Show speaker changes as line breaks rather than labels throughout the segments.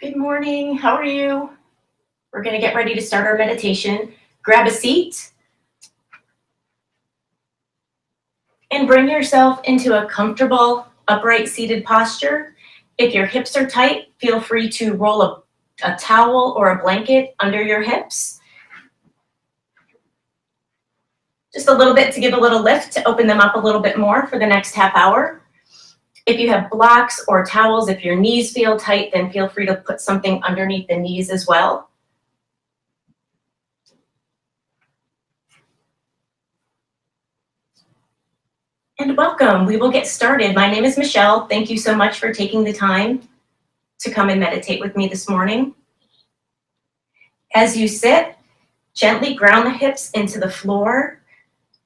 Good morning. How are you? We're going to get ready to start our meditation. Grab a seat and bring yourself into a comfortable, upright seated posture. If your hips are tight, feel free to roll a towel or a blanket under your hips. Just a little bit to give a little lift to open them up a little bit more for the next half hour. If you have blocks or towels, if your knees feel tight, then feel free to put something underneath the knees as well. And welcome. We will get started. My name is Michelle. Thank you so much for taking the time to come and meditate with me this morning. As you sit, gently ground the hips into the floor.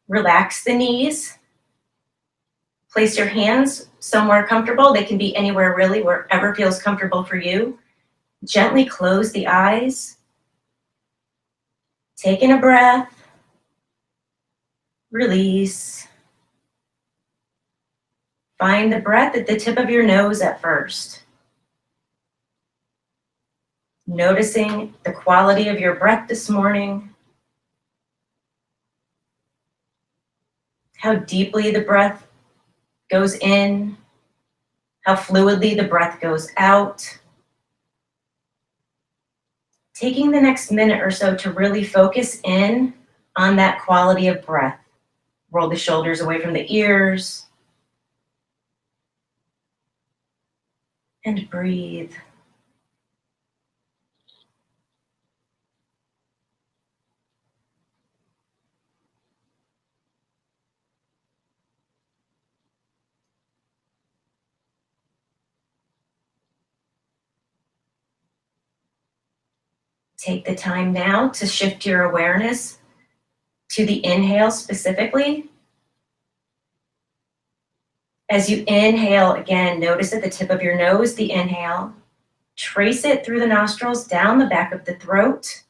Relax the knees. Place your hands somewhere comfortable. They can be anywhere really, wherever feels comfortable for you. Gently close the eyes. Take in a breath. Release. Find the breath at the tip of your nose at first. Noticing the quality of your breath this morning. How deeply the breath goes in. How fluidly the breath goes out. Taking the next minute or so to really focus in on that quality of breath. Roll the shoulders away from the ears. And breathe. Take the time now to shift your awareness to the inhale specifically. As you inhale, again, notice at the tip of your nose the inhale. Trace it through the nostrils, down the back of the throat,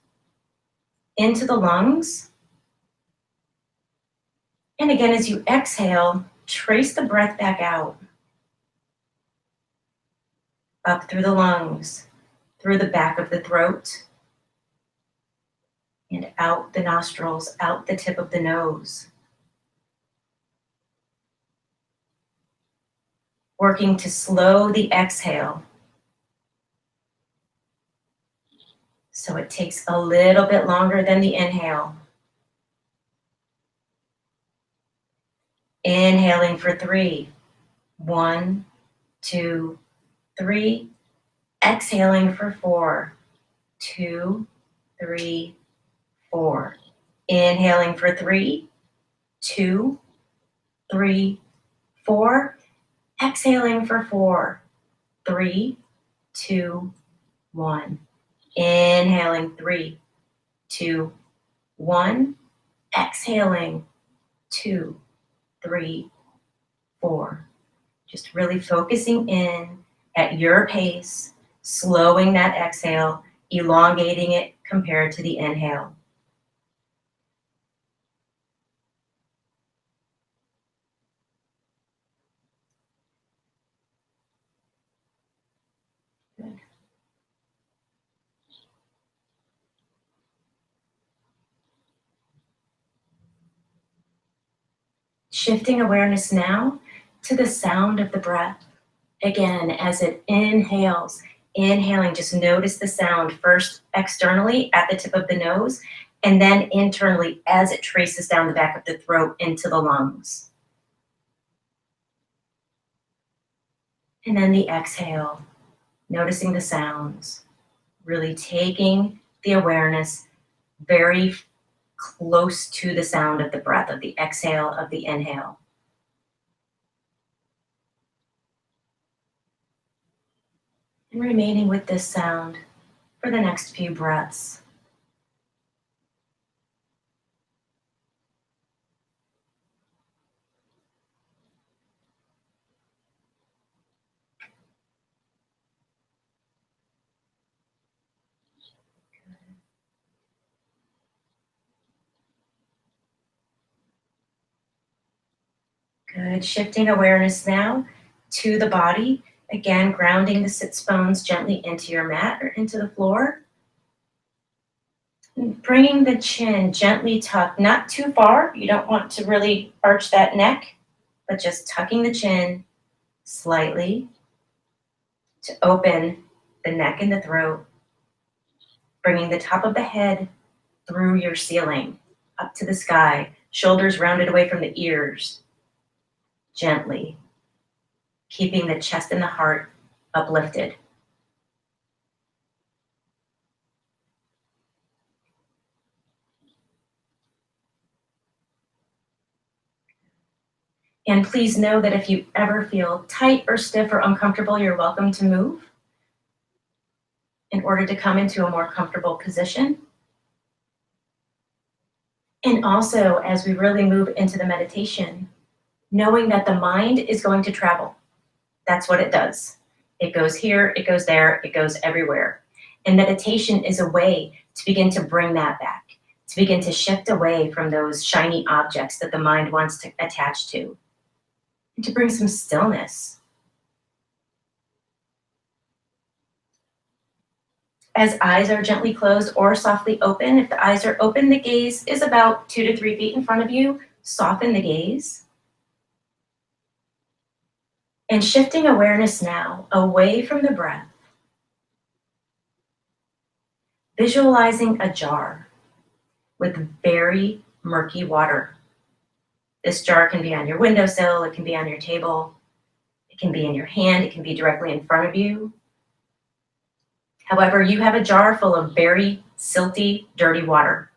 into the lungs. And again, as you exhale, trace the breath back out. Up through the lungs, through the back of the throat, and out the nostrils, out the tip of the nose. Working to slow the exhale. So it takes a little bit longer than the inhale. Inhaling for 3. 1, 2, 3. Exhaling for 4. 2, 3, 4. Inhaling for 3, 2, 3, 4. Exhaling for 4, 3, 2, 1. Inhaling 3, 2, 1. Exhaling 2, 3, 4. Just really focusing in at your pace, slowing that exhale, elongating it compared to the inhale. Good. Shifting awareness now to the sound of the breath. Again, as it inhales, inhaling, just notice the sound first externally at the tip of the nose, and then internally as it traces down the back of the throat into the lungs. And then the exhale, noticing the sounds, really taking the awareness very close to the sound of the breath, of the exhale, of the inhale. And remaining with this sound for the next few breaths. Good. Shifting awareness now to the body. Again, grounding the sits bones gently into your mat or into the floor. And bringing the chin gently tucked, not too far. You don't want to really arch that neck, but just tucking the chin slightly to open the neck and the throat. Bringing the top of the head through your ceiling, up to the sky, shoulders rounded away from the ears, gently, keeping the chest and the heart uplifted. And please know that if you ever feel tight or stiff or uncomfortable, you're welcome to move in order to come into a more comfortable position. And also, as we really move into the meditation, knowing that the mind is going to travel. That's what it does. It goes here, it goes there, it goes everywhere. And meditation is a way to begin to bring that back, to begin to shift away from those shiny objects that the mind wants to attach to, and to bring some stillness. As eyes are gently closed or softly open, if the eyes are open, the gaze is about 2 to 3 feet in front of you. Soften the gaze. And shifting awareness now away from the breath, visualizing a jar with very murky water. This jar can be on your windowsill, it can be on your table, it can be in your hand, it can be directly in front of you. However, you have a jar full of very silty, dirty water,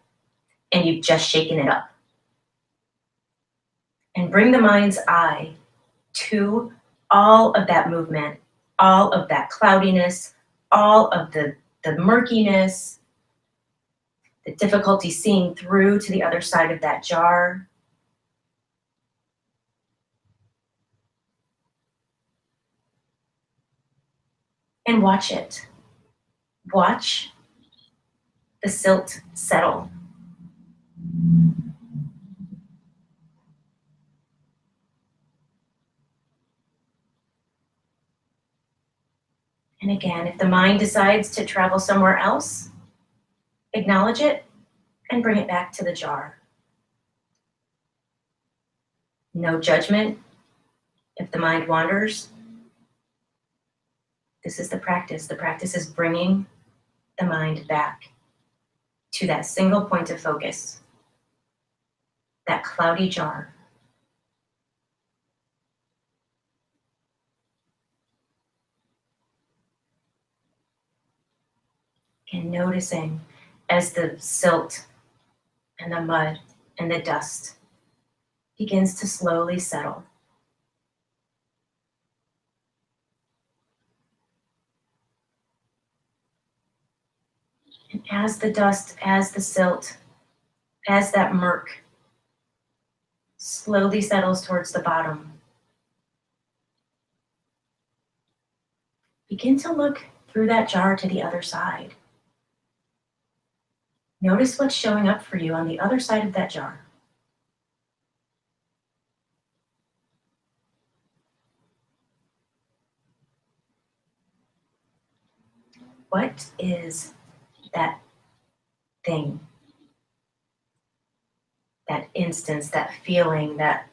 and you've just shaken it up. And bring the mind's eye to all of that movement, all of that cloudiness, all of the murkiness, the difficulty seeing through to the other side of that jar. And watch it. Watch the silt settle. And again, if the mind decides to travel somewhere else, acknowledge it and bring it back to the jar. No judgment if the mind wanders. This is the practice. The practice is bringing the mind back to that single point of focus, that cloudy jar. And noticing as the silt and the mud and the dust begins to slowly settle. And as the dust, as the silt, as that murk slowly settles towards the bottom, begin to look through that jar to the other side. Notice what's showing up for you on the other side of that jar. What is that thing, that instance, that feeling, that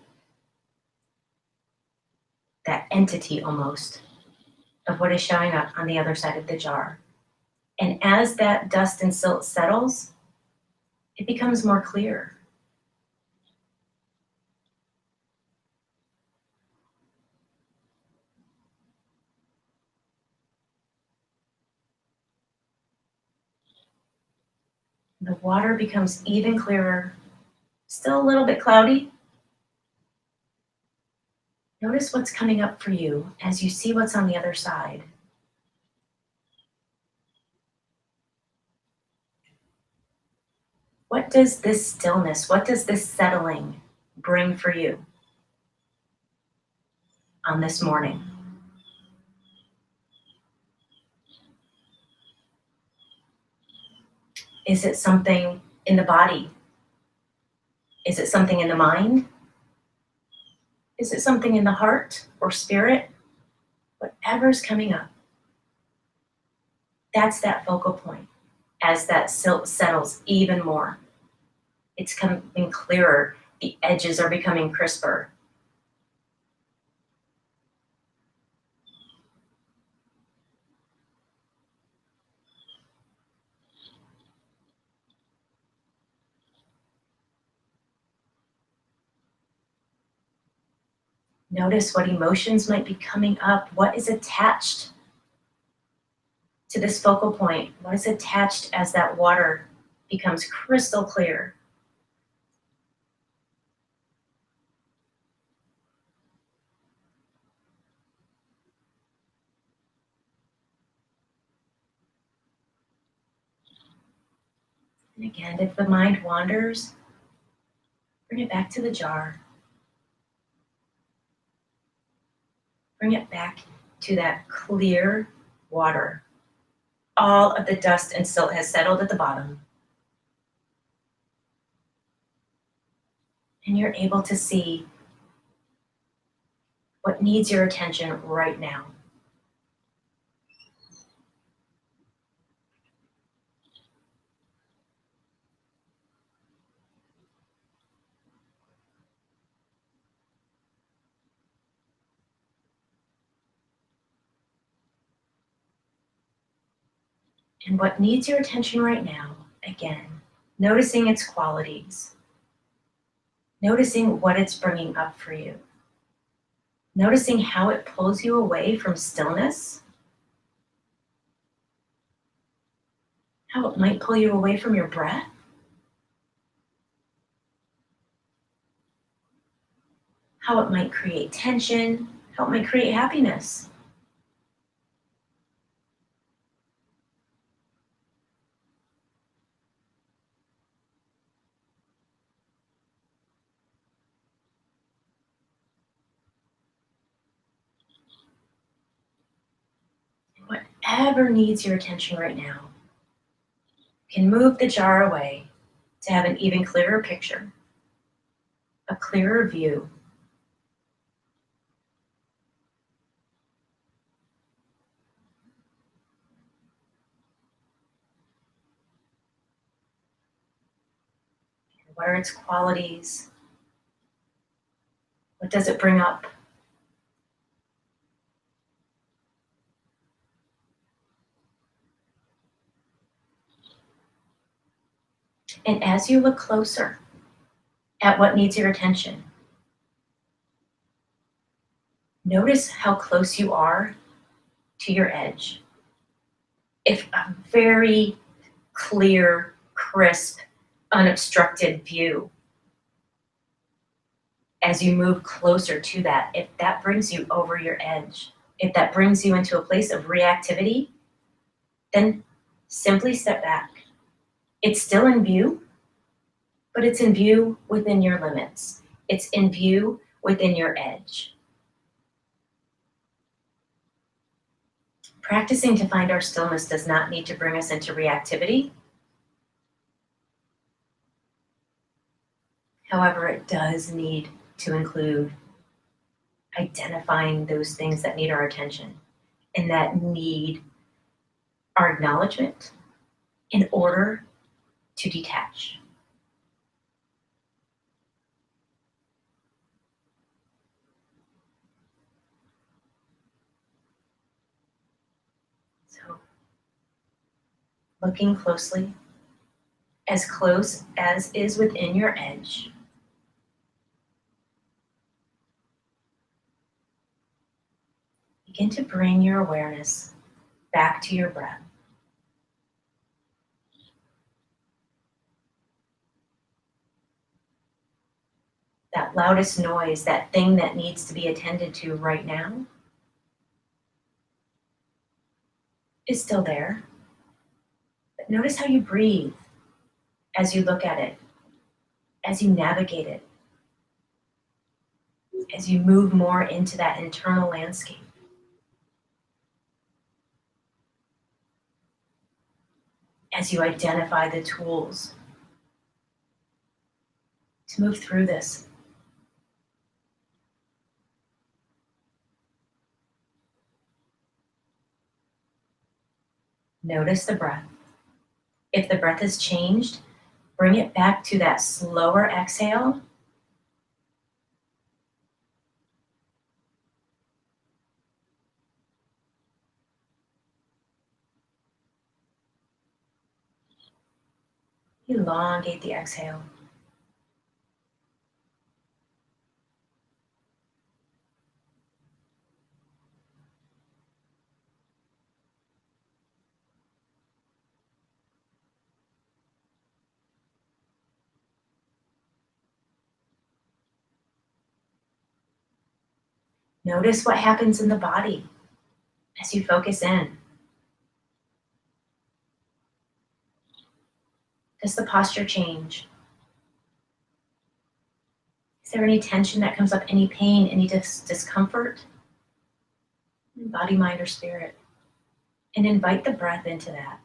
entity almost of what is showing up on the other side of the jar? And as that dust and silt settles, it becomes more clear. The water becomes even clearer, still a little bit cloudy. Notice what's coming up for you as you see what's on the other side. What does this stillness, what does this settling bring for you on this morning? Is it something in the body? Is it something in the mind? Is it something in the heart or spirit? Whatever's coming up, that's that focal point. As that silt settles even more, it's becoming clearer, the edges are becoming crisper. Notice what emotions might be coming up, what is attached to this focal point, what is attached as that water becomes crystal clear. And again, if the mind wanders, bring it back to the jar. Bring it back to that clear water. All of the dust and silt has settled at the bottom. And you're able to see what needs your attention right now. And what needs your attention right now, again, noticing its qualities, noticing what it's bringing up for you, noticing how it pulls you away from stillness, how it might pull you away from your breath, how it might create tension, how it might create happiness. Whatever needs your attention right now, you can move the jar away to have an even clearer picture, a clearer view. What are its qualities? What does it bring up? And as you look closer at what needs your attention, notice how close you are to your edge. If a very clear, crisp, unobstructed view, as you move closer to that, if that brings you over your edge, if that brings you into a place of reactivity, then simply step back. It's still in view, but it's in view within your limits. It's in view within your edge. Practicing to find our stillness does not need to bring us into reactivity. However, it does need to include identifying those things that need our attention and that need our acknowledgement in order to detach. So, looking closely, as close as is within your edge, begin to bring your awareness back to your breath. That loudest noise, that thing that needs to be attended to right now, is still there. But notice how you breathe as you look at it, as you navigate it, as you move more into that internal landscape. As you identify the tools to move through this. Notice the breath. If the breath has changed, bring it back to that slower exhale. Elongate the exhale. Notice what happens in the body as you focus in. Does the posture change? Is there any tension that comes up, any pain, any discomfort? Body, mind, or spirit. And invite the breath into that.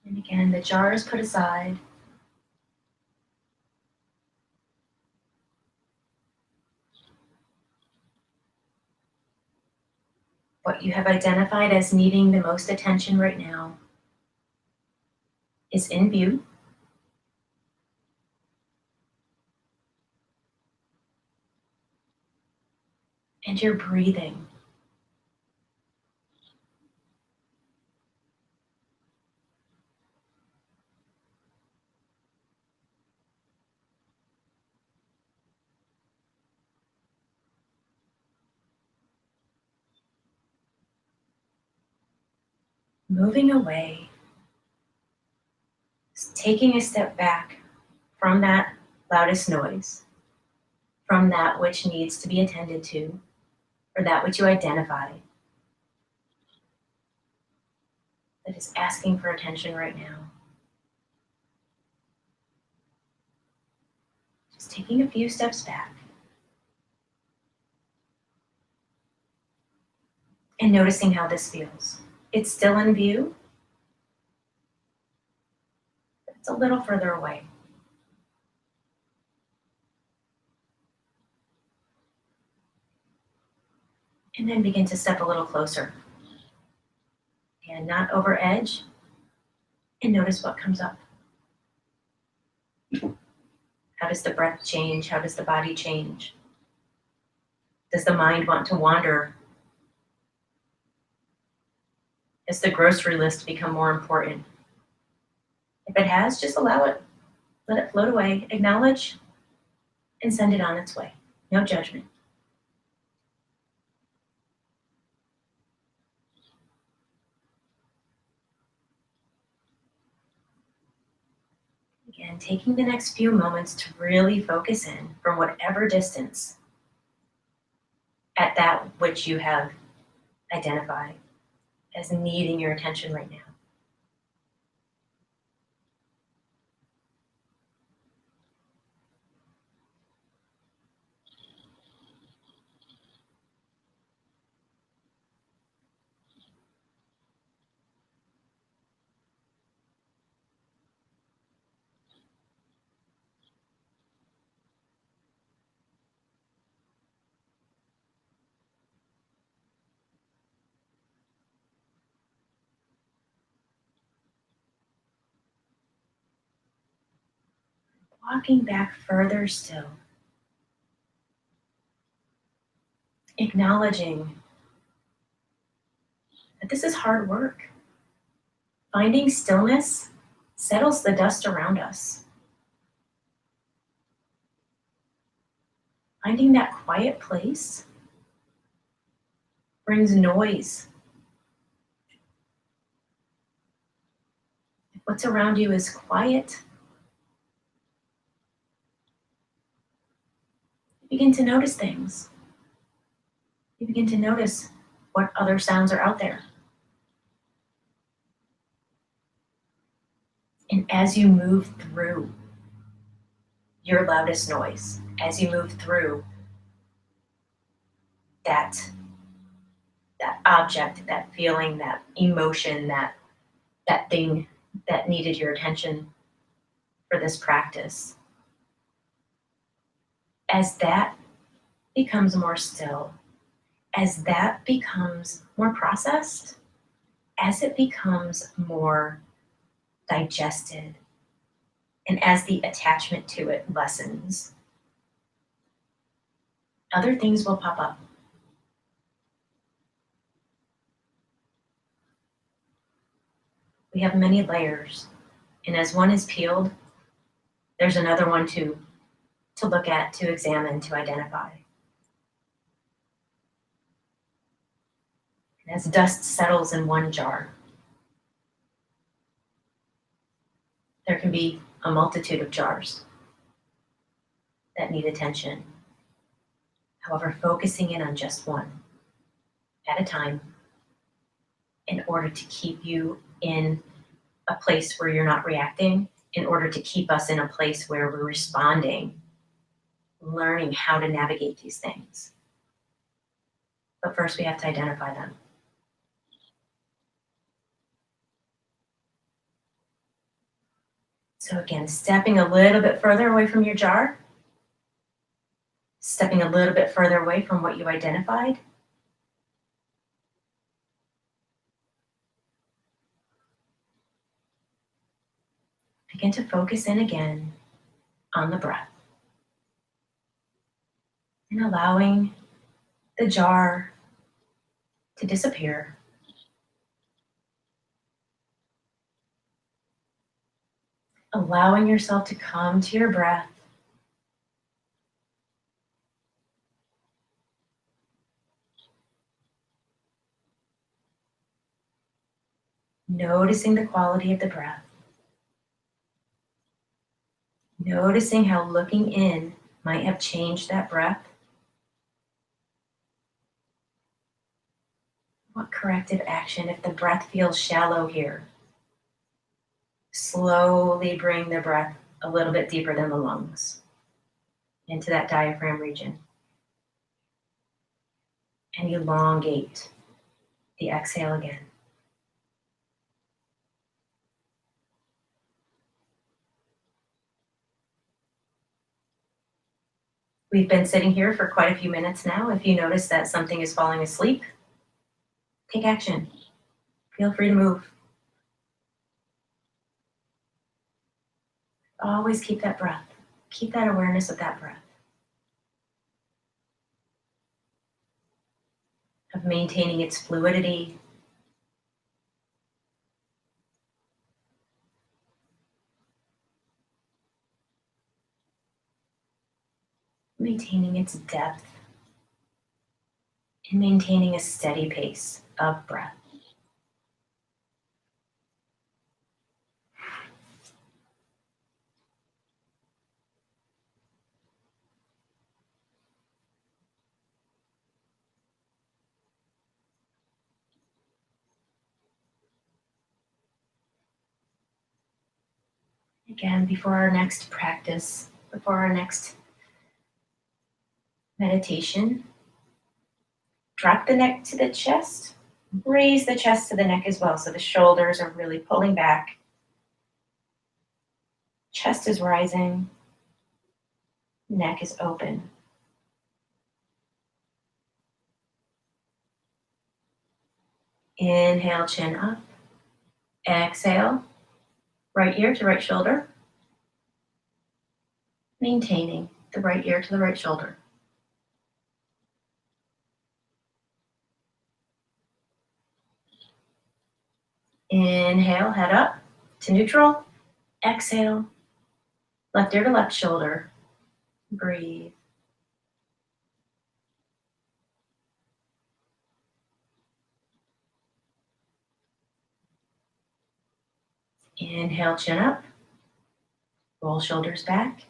And again, the jar is put aside. What you have identified as needing the most attention right now is in view. And you're breathing. Moving away. Taking a step back from that loudest noise, from that which needs to be attended to, or that which you identify that is asking for attention right now. Just taking a few steps back and noticing how this feels. It's still in view, but it's a little further away. And then begin to step a little closer. And not over edge. And notice what comes up. How does the breath change? How does the body change? Does the mind want to wander? Does the grocery list become more important? If it has, just allow it. Let it float away. Acknowledge and send it on its way. No judgment. Again, taking the next few moments to really focus in from whatever distance at that which you have identified as needing your attention right now. Walking back further still. Acknowledging that this is hard work. Finding stillness settles the dust around us. Finding that quiet place brings noise. If what's around you is quiet, you begin to notice things. You begin to notice what other sounds are out there. And as you move through your loudest noise, as you move through that that object, that feeling, that emotion, that thing that needed your attention for this practice. As that becomes more still, as that becomes more processed, as it becomes more digested, and as the attachment to it lessens, other things will pop up. We have many layers, and as one is peeled, there's another one to look at, to examine, to identify. And as dust settles in one jar, there can be a multitude of jars that need attention. However, focusing in on just one at a time in order to keep you in a place where you're not reacting, in order to keep us in a place where we're responding, learning how to navigate these things. But first, we have to identify them. So again, stepping a little bit further away from your jar, stepping a little bit further away from what you identified. Begin to focus in again on the breath and allowing the jar to disappear. Allowing yourself to come to your breath. Noticing the quality of the breath. Noticing how looking in might have changed that breath. What corrective action if the breath feels shallow here? Slowly bring the breath a little bit deeper than the lungs into that diaphragm region. And elongate the exhale again. We've been sitting here for quite a few minutes now. If you notice that something is falling asleep, take action. Feel free to move. Always keep that breath. Keep that awareness of that breath. Of maintaining its fluidity. Maintaining its depth. And maintaining a steady pace of breath. Again, before our next practice, before our next meditation, drop the neck to the chest, raise the chest to the neck as well, so the shoulders are really pulling back. Chest is rising, neck is open. Inhale, chin up. Exhale, right ear to right shoulder. Maintaining the right ear to the right shoulder. Inhale, head up to neutral. Exhale, left ear to left shoulder. Breathe. Inhale, chin up. Roll shoulders back.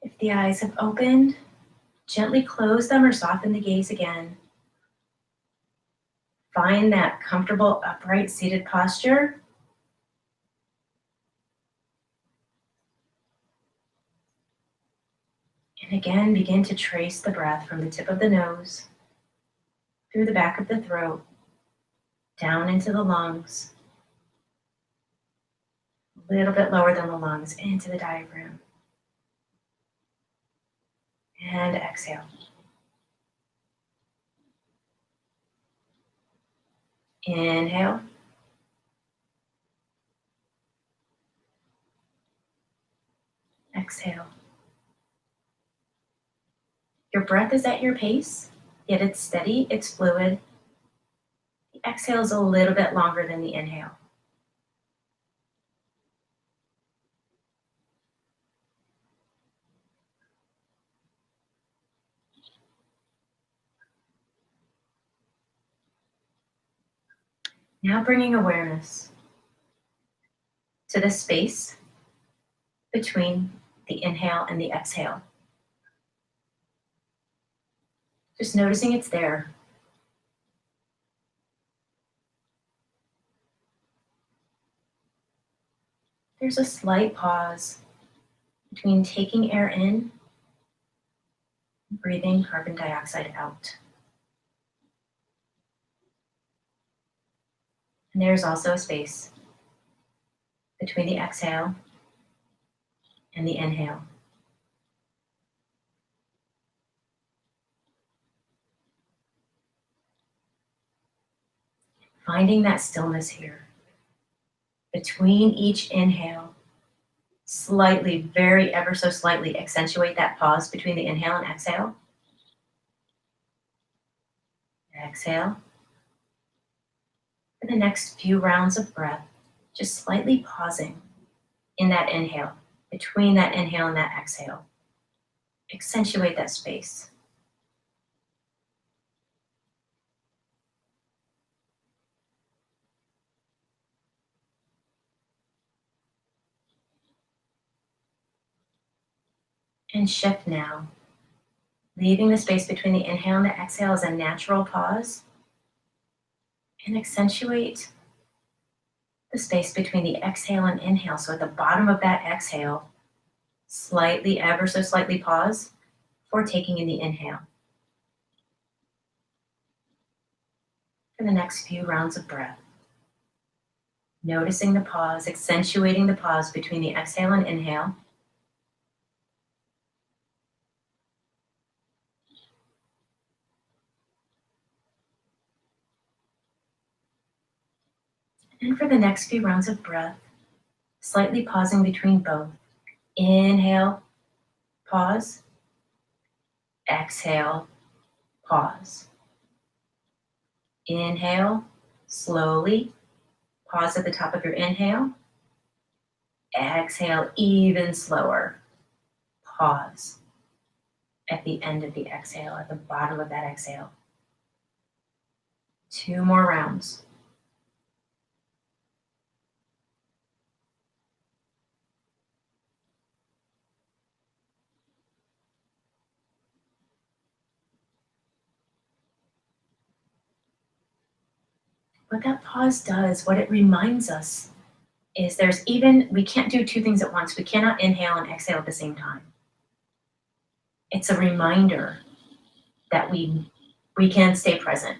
If the eyes have opened, gently close them or soften the gaze again. Find that comfortable upright seated posture. And And again, begin to trace the breath from the tip of the nose, through the back of the throat, down into the lungs, a little bit lower than the lungs, into the diaphragm. And exhale. Inhale. Exhale. Your breath is at your pace, yet it's steady, it's fluid. The exhale is a little bit longer than the inhale. Now bringing awareness to the space between the inhale and the exhale. Just noticing it's there. There's a slight pause between taking air in and breathing carbon dioxide out. And there's also a space between the exhale and the inhale. Finding that stillness here. Between each inhale, slightly, very ever so slightly accentuate that pause between the inhale and exhale. Exhale. For the next few rounds of breath, just slightly pausing in that inhale, between that inhale and that exhale. Accentuate that space. And shift now, leaving the space between the inhale and the exhale as a natural pause, and accentuate the space between the exhale and inhale. So at the bottom of that exhale, slightly, ever so slightly pause for taking in the inhale. For the next few rounds of breath, noticing the pause, accentuating the pause between the exhale and inhale. And for the next few rounds of breath, slightly pausing between both. Inhale, pause. Exhale, pause. Inhale, slowly. Pause at the top of your inhale. Exhale, even slower. Pause at the end of the exhale, at the bottom of that exhale. 2 more rounds. What that pause does, what it reminds us, is we can't do 2 things at once. We cannot inhale and exhale at the same time. It's a reminder that we can stay present.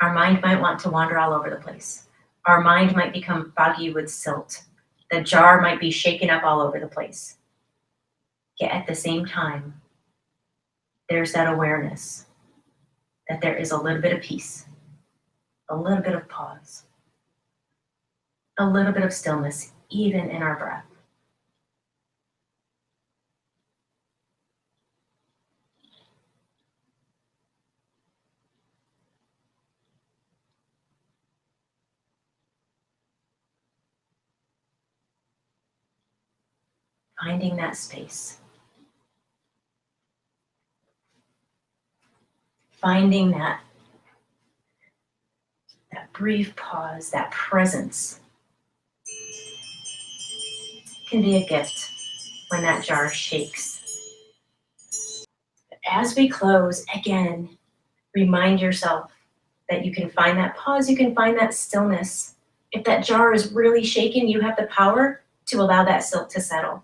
Our mind might want to wander all over the place. Our mind might become foggy with silt. The jar might be shaken up all over the place. Yet at the same time, there's that awareness that there is a little bit of peace, a little bit of pause, a little bit of stillness, even in our breath. Finding that space. Finding that brief pause, that presence can be a gift when that jar shakes. As we close, again, remind yourself that you can find that pause, you can find that stillness. If that jar is really shaken, you have the power to allow that silt to settle.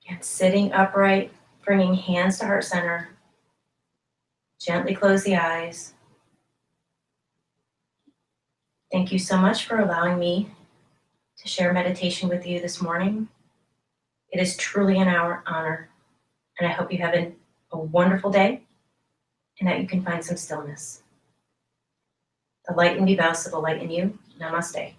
And sitting upright, bringing hands to heart center. Gently close the eyes. Thank you so much for allowing me to share meditation with you this morning. It is truly an honor, and I hope you have a wonderful day and that you can find some stillness. The light in me bows to the light in you. Namaste.